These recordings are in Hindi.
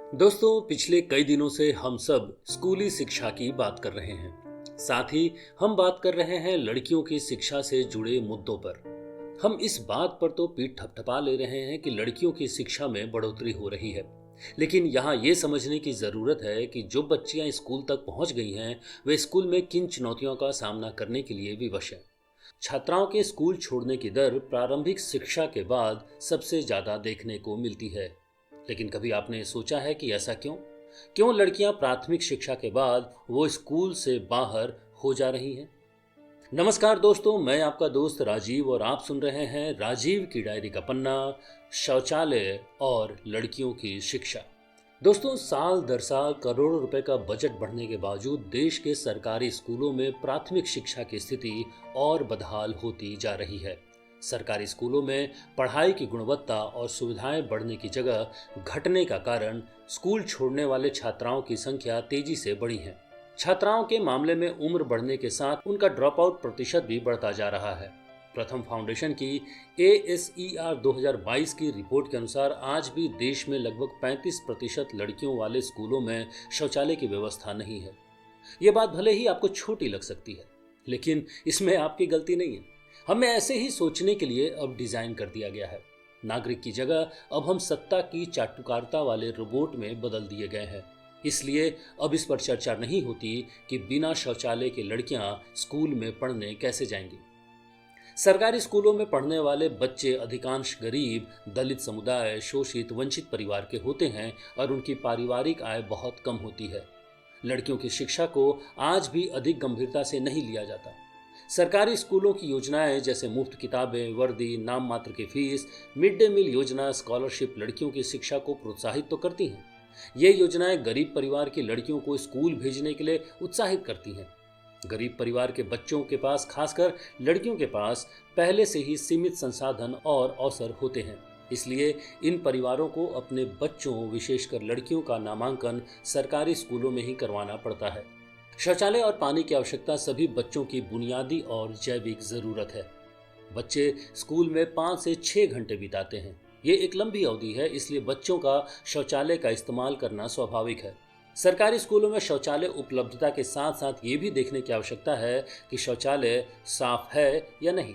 दोस्तों, पिछले कई दिनों से हम सब स्कूली शिक्षा की बात कर रहे हैं। साथ ही हम बात कर रहे हैं लड़कियों की शिक्षा से जुड़े मुद्दों पर। हम इस बात पर तो पीठ थपथपा ले रहे हैं कि लड़कियों की शिक्षा में बढ़ोतरी हो रही है। लेकिन यहाँ ये समझने की ज़रूरत है कि जो बच्चियाँ स्कूल तक पहुँच गई हैं, वे स्कूल में किन चुनौतियों का सामना करने के लिए विवश हैं। छात्राओं के स्कूल छोड़ने की दर प्रारंभिक शिक्षा के बाद सबसे ज़्यादा देखने को मिलती है। लेकिन कभी आपने सोचा है कि ऐसा क्यों? क्यों लड़कियां प्राथमिक शिक्षा के बाद वो स्कूल से बाहर हो जा रही हैं? नमस्कार दोस्तों, मैं आपका दोस्त राजीव और आप सुन रहे हैं राजीव की डायरी का पन्ना, शौचालय और लड़कियों की शिक्षा। दोस्तों, साल दर साल करोड़ों रुपए का बजट बढ़ने के बावजूद देश के सरकारी स्कूलों में प्राथमिक शिक्षा की स्थिति और बदहाल होती जा रही है। सरकारी स्कूलों में पढ़ाई की गुणवत्ता और सुविधाएं बढ़ने की जगह घटने का कारण स्कूल छोड़ने वाले छात्राओं की संख्या तेजी से बढ़ी है। छात्राओं के मामले में उम्र बढ़ने के साथ उनका ड्रॉप आउट प्रतिशत भी बढ़ता जा रहा है। प्रथम फाउंडेशन की ASER 2022 की रिपोर्ट के अनुसार आज भी देश में लगभग 35% लड़कियों वाले स्कूलों में शौचालय की व्यवस्था नहीं है। ये बात भले ही आपको छोटी लग सकती है, लेकिन इसमें आपकी गलती नहीं है। हमें ऐसे ही सोचने के लिए अब डिजाइन कर दिया गया है। नागरिक की जगह अब हम सत्ता की चाटुकारिता वाले रोबोट में बदल दिए गए हैं। इसलिए अब इस पर चर्चा नहीं होती कि बिना शौचालय के लड़कियां स्कूल में पढ़ने कैसे जाएंगी। सरकारी स्कूलों में पढ़ने वाले बच्चे अधिकांश गरीब, दलित समुदाय, शोषित, वंचित परिवार के होते हैं और उनकी पारिवारिक आय बहुत कम होती है। लड़कियों की शिक्षा को आज भी अधिक गंभीरता से नहीं लिया जाता। सरकारी स्कूलों की योजनाएं जैसे मुफ्त किताबें, वर्दी, नाम मात्र की फीस, मिड डे मील योजना, स्कॉलरशिप लड़कियों की शिक्षा को प्रोत्साहित तो करती हैं। ये योजनाएं गरीब परिवार की लड़कियों को स्कूल भेजने के लिए उत्साहित करती हैं। गरीब परिवार के बच्चों के पास, खासकर लड़कियों के पास, पहले से ही सीमित संसाधन और अवसर होते हैं। इसलिए इन परिवारों को अपने बच्चों, विशेषकर लड़कियों का नामांकन सरकारी स्कूलों में ही करवाना पड़ता है। शौचालय और पानी की आवश्यकता सभी बच्चों की बुनियादी और जैविक जरूरत है। बच्चे स्कूल में 5 से 6 घंटे बिताते हैं। ये एक लंबी अवधि है, इसलिए बच्चों का शौचालय का इस्तेमाल करना स्वाभाविक है। सरकारी स्कूलों में शौचालय उपलब्धता के साथ साथ ये भी देखने की आवश्यकता है कि शौचालय साफ है या नहीं।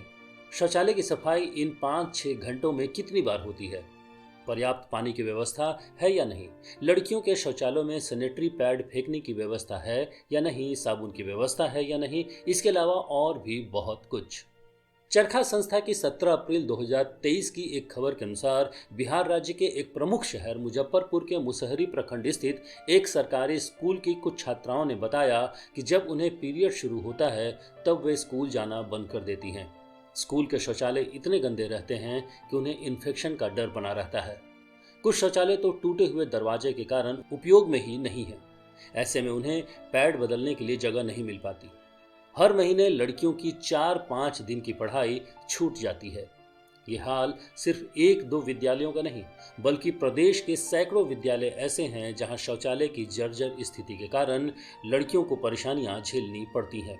शौचालय की सफाई इन 5-6 घंटों में कितनी बार होती है? पर्याप्त पानी की व्यवस्था है या नहीं? लड़कियों के शौचालयों में सैनिटरी पैड फेंकने की व्यवस्था है या नहीं? साबुन की व्यवस्था है या नहीं? इसके अलावा और भी बहुत कुछ। चरखा संस्था की 17 अप्रैल 2023 की एक खबर के अनुसार बिहार राज्य के एक प्रमुख शहर मुजफ्फरपुर के मुसहरी प्रखंड स्थित एक सरकारी स्कूल की कुछ छात्राओं ने बताया कि जब उन्हें पीरियड शुरू होता है तब वे स्कूल जाना बंद कर देती हैं। स्कूल के शौचालय इतने गंदे रहते हैं कि उन्हें इन्फेक्शन का डर बना रहता है। कुछ शौचालय तो टूटे हुए दरवाजे के कारण उपयोग में ही नहीं है। ऐसे में उन्हें पैड बदलने के लिए जगह नहीं मिल पाती। हर महीने लड़कियों की 4-5 दिन की पढ़ाई छूट जाती है। ये हाल सिर्फ 1-2 विद्यालयों का नहीं, बल्कि प्रदेश के सैकड़ों विद्यालय ऐसे हैं जहां शौचालय की जर्जर स्थिति के कारण लड़कियों को परेशानियां झेलनी पड़ती हैं।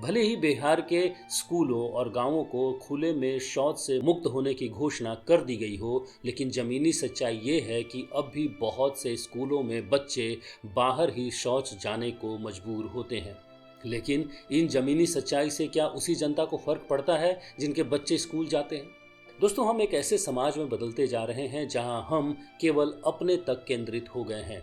भले ही बिहार के स्कूलों और गांवों को खुले में शौच से मुक्त होने की घोषणा कर दी गई हो, लेकिन जमीनी सच्चाई ये है कि अब भी बहुत से स्कूलों में बच्चे बाहर ही शौच जाने को मजबूर होते हैं। लेकिन इन जमीनी सच्चाई से क्या उसी जनता को फर्क पड़ता है जिनके बच्चे स्कूल जाते हैं? दोस्तों, हम एक ऐसे समाज में बदलते जा रहे हैं जहां हम केवल अपने तक केंद्रित हो गए हैं।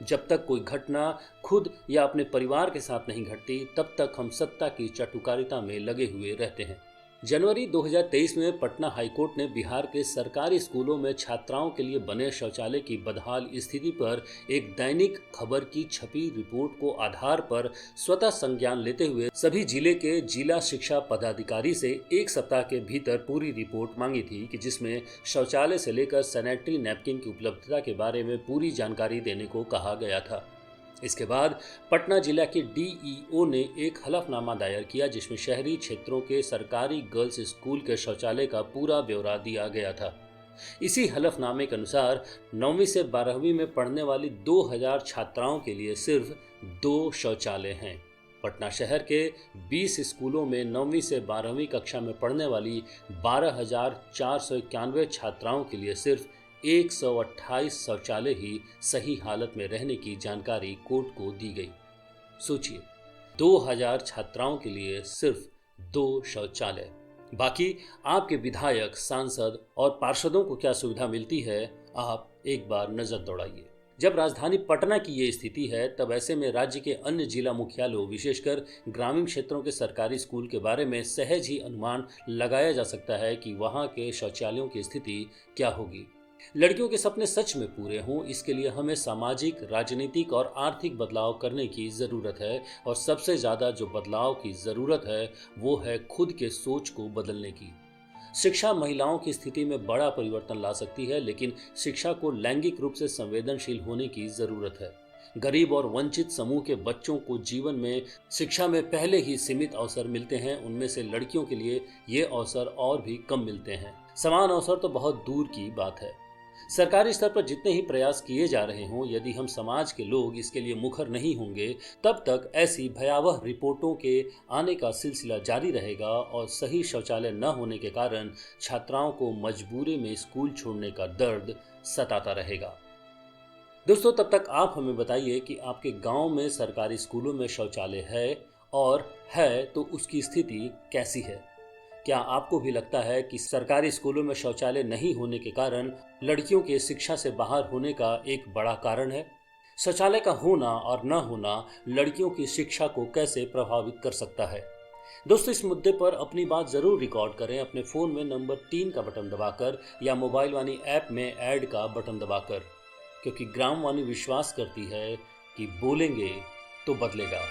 जब तक कोई घटना खुद या अपने परिवार के साथ नहीं घटती, तब तक हम सत्ता की चाटुकारिता में लगे हुए रहते हैं। जनवरी 2023 में पटना हाईकोर्ट ने बिहार के सरकारी स्कूलों में छात्राओं के लिए बने शौचालय की बदहाल स्थिति पर एक दैनिक खबर की छपी रिपोर्ट को आधार पर स्वतः संज्ञान लेते हुए सभी जिले के जिला शिक्षा पदाधिकारी से 1 सप्ताह के भीतर पूरी रिपोर्ट मांगी थी कि जिसमें शौचालय से लेकर सैनिटरी नैपकिन की उपलब्धता के बारे में पूरी जानकारी देने को कहा गया था। इसके बाद पटना जिला के DEO ने एक हलफनामा दायर किया जिसमें शहरी क्षेत्रों के सरकारी गर्ल्स स्कूल के शौचालय का पूरा ब्यौरा दिया गया था। इसी हलफनामे के अनुसार 9वीं से 12वीं में पढ़ने वाली 2000 छात्राओं के लिए सिर्फ 2 शौचालय हैं। पटना शहर के 20 स्कूलों में 9वीं से 12वीं कक्षा में पढ़ने वाली 12,491 छात्राओं के लिए सिर्फ 128 शौचालय ही सही हालत में रहने की जानकारी कोर्ट को दी गई। सोचिए, 2000 छात्राओं के लिए सिर्फ 2 शौचालय। बाकी आपके विधायक, सांसद और पार्षदों को क्या सुविधा मिलती है, आप एक बार नजर दौड़ाइए। जब राजधानी पटना की ये स्थिति है, तब ऐसे में राज्य के अन्य जिला मुख्यालयों, विशेषकर ग्रामीण क्षेत्रों के सरकारी स्कूल के बारे में सहज ही अनुमान लगाया जा सकता है कि वहां के शौचालयों की स्थिति क्या होगी। लड़कियों के सपने सच में पूरे हों, इसके लिए हमें सामाजिक, राजनीतिक और आर्थिक बदलाव करने की ज़रूरत है। और सबसे ज़्यादा जो बदलाव की ज़रूरत है वो है खुद के सोच को बदलने की। शिक्षा महिलाओं की स्थिति में बड़ा परिवर्तन ला सकती है, लेकिन शिक्षा को लैंगिक रूप से संवेदनशील होने की ज़रूरत है। गरीब और वंचित समूह के बच्चों को जीवन में शिक्षा में पहले ही सीमित अवसर मिलते हैं, उनमें से लड़कियों के लिए ये अवसर और भी कम मिलते हैं। समान अवसर तो बहुत दूर की बात है। सरकारी स्तर पर जितने ही प्रयास किए जा रहे हों, यदि हम समाज के लोग इसके लिए मुखर नहीं होंगे, तब तक ऐसी भयावह रिपोर्टों के आने का सिलसिला जारी रहेगा और सही शौचालय न होने के कारण छात्राओं को मजबूरी में स्कूल छोड़ने का दर्द सताता रहेगा। दोस्तों, तब तक आप हमें बताइए कि आपके गांव में सरकारी स्कूलों में शौचालय है, और है तो उसकी स्थिति कैसी है। क्या आपको भी लगता है कि सरकारी स्कूलों में शौचालय नहीं होने के कारण लड़कियों के शिक्षा से बाहर होने का एक बड़ा कारण है? शौचालय का होना और न होना लड़कियों की शिक्षा को कैसे प्रभावित कर सकता है? दोस्तों, इस मुद्दे पर अपनी बात जरूर रिकॉर्ड करें, अपने फोन में नंबर 3 का बटन दबाकर या मोबाइल वाणी ऐप में ऐड का बटन दबाकर, क्योंकि ग्राम वाणी विश्वास करती है कि बोलेंगे तो बदलेगा।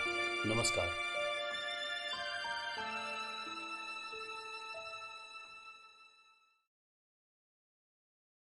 नमस्कार।